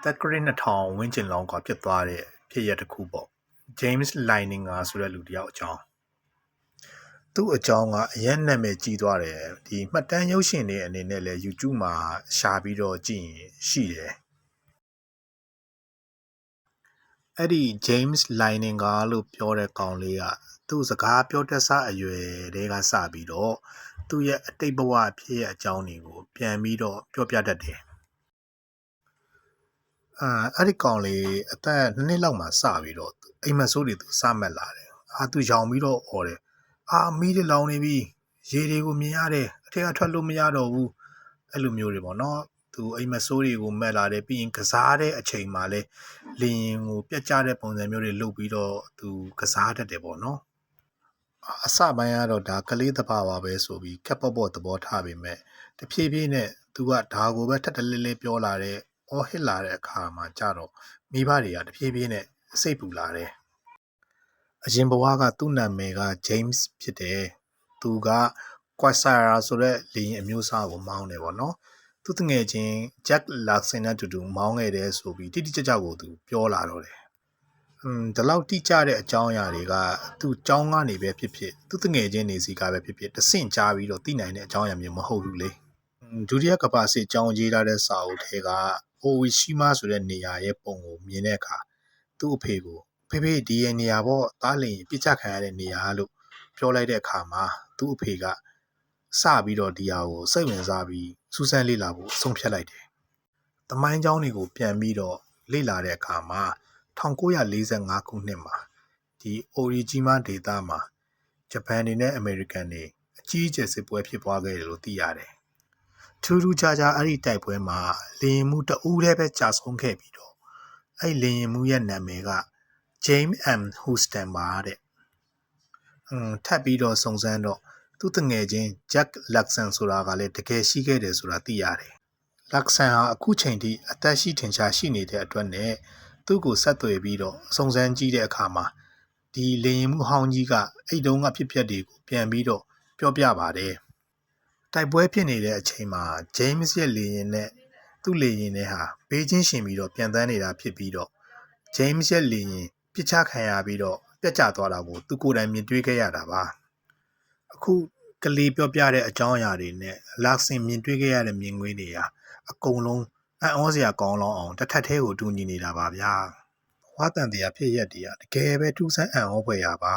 တက်ဂရစ်2000ဝန်းကျင်လောက်ကဖြစ်သွားတဲ့ဖြစ်ရပ်တစ်ခုပေါ့ James Leininger ဆိုတဲ့လူတစ်ယောက်အကြောင်းသူ့အကြောင်းကအရင်နာမည်ကြီးသွားတယ်ဒီမှတ်တမ်းရုပ်ရှင်တွေအနေနဲ့လည်း YouTube မှာရှာပြီးတော့ကြည့်ရင်ရှိတယ်အဲ့ဒီ James Leininger လို့ပြောတဲ့ကောင်လေးကသူ့စကားပြောတတ်စအရွယ်တွေကစပြီးတော့သူ့ရဲ့အတိတ်ဘဝဖြစ်ရဲ့အကြောင်းတွေကိုပြန်ပြီးတော့ပြောပြတတ်တယ်အဲ့ဒီကောင်လေးအသက်2နှစ်လောက်မှစပြီးတော့အိမ်မက်ဆိုးတွေသူစမှတ်လာတယ်သူရောင်ပြီးတော့អော်တယ်မီးတွေလောင်နေပြီရေတွေကိုမြင်ရတယ်အထက်ကထွက်လို့မရတော့ဘူးအဲ့လိုမျိုးတွေပေါ့နော်သူအိမ်မက်ဆိုးတွေကိုမှတ်လာတယ်ပြီးရင်ကစားတဲ့အချိန်မှာလဲလင်းရင်ကိုပြတ်ကျတဲ့ပုံစံမျိုးတွေလုပ်ပြီးတော့သူကစားတတ်တယ်ပေါ့နော်အစပိုင်းကတော့ဒါကလေးသဘာဝပဲဆိုပြီးခက်ပေါ့ပေါ့သဘောထားပေမဲ့တဖြည်းဖြည်းနဲ့သူကဒါကိုပဲထပ်တလဲလဲပြောလာတဲ့ဟစ်လာတဲ့အခါမှာကြတော့မိဘတွေကတဖြည်းဖြည်းနဲ့စိတ်ပူလာတယ်အရင်ဘဝကသူ့နာမည်က James ဖြစ်တယ်သူက Quasar ဆိုတဲ့လေယာဉ်အမျိုးအစားကိုမောင်းတယ်ပေါ့နော်သူတငယ်ချင်း Jack Larson နဲ့တူတူမောင်းခဲ့တယ်ဆိုပြီးတိတိကျကျကိုသူပြောလာတော့တယ်ဒီလောက်တိကျတဲ့အကြောင်းအရာတွေကသူ့ကျောင်းကနေပဲဖြစ်ဖြစ်သူတငယ်ချင်းနေစီကပဲဖြစ်ဖြစ်တဆင့်ကြားပြီးတော့သိနိုင်တဲ့အကြောင်းအရာမျိုးမဟုတ်ဘူးလေဒုတိယကမ္ဘာစစ်ကြောင်းရေးထားတဲ့စာအုပ်ထဲက Oishima ဆိုတဲ့နေရာရဲ့ပုံကိုမြင်တဲ့အခါသူ့အဖေကိုဖေဒီရဲ့နေရာပေါ့တားလင်ပြစ်ချခံရတဲ့နေရာလို့ပြောလိုက်တဲ့အခါမှာသူ့အဖေကစပြီးတော့ဒီဟာကိုစိတ်ဝင်စားပြီးစူးစမ်းလေ့လာဖို့ဆုံးဖြတ်လိုက်တယ်။သမိုင်းကြောင်းတွေကိုပြန်ပြီးတော့လေ့လာတဲ့အခါမှာ1945ခုနှစ်မှာဒီ Orijima ဒေသမှာဂျပန်တွေနဲ့အမေရိကန်တွေအကြီးအကျယ်စစ်ပွဲဖြစ်ပွားခဲ့တယ်လို့သိရတယ်။ထူးထူးခြားခြားအဲ့ဒီတိုက်ပွဲမှာလင်းမှုတဦးတည်းပဲကြာဆုံးခဲ့ပြီးတော့အဲ့လင်းမှုရဲ့နာမည်က James M. Houston ပါတဲ့ထပ်ပြီးတော့စုံစမ်းတော့သူ့တငယ်ချင်း Jack Larson ဆိုတာကလည်းတကယ်ရှိခဲ့တယ်ဆိုတာသိရတယ်။ Larson ဟာအခုချိန်ထိအသက်ရှိထင်ရှားရှိနေတဲ့အတွက်နဲ့သူ့ကိုဆက်သွယ်ပြီးတော့စုံစမ်းကြည့်တဲ့အခါမှာဒီလေရင်မှုဟောင်းကြီးကအဲ့တုန်းကဖြစ်ပျက်တွေကိုပြန်ပြီးတော့ပြောပြပါတယ်။တိုက်ပွဲဖြစ်နေတဲ့အချိန်မှာ James ရဲ့လေရင်နဲ့သူ့လေရင်နဲ့ဟာဘေးချင်းရှင်ပြီးတော့ပြန်တန်းနေတာဖြစ်ပြီးတော့ James ရဲ့လေရင်ပြစ်ချခံရပြီးတော့ပြတ်ကျသွားတာကိုသူကိုယ်တိုင်မြင်တွေ့ခဲ့ရတာပါအခုကလေးပြောပြတဲ့အကြောင်းအရာတွေနဲ့လာဆင်မြင်တွေ့ခဲ့ရတဲ့မြင်ကွင်းတွေဟာအကုန်လုံးအံ့ဩစရာကောင်းလောင်းအောင်တစ်ထပ်သေးကိုတူညီနေတာပါဗျာဝါတန်တရားဖြစ်ရက်တွေကတကယ်ပဲထူးဆန်းအံ့ဩဖွယ်ရပါ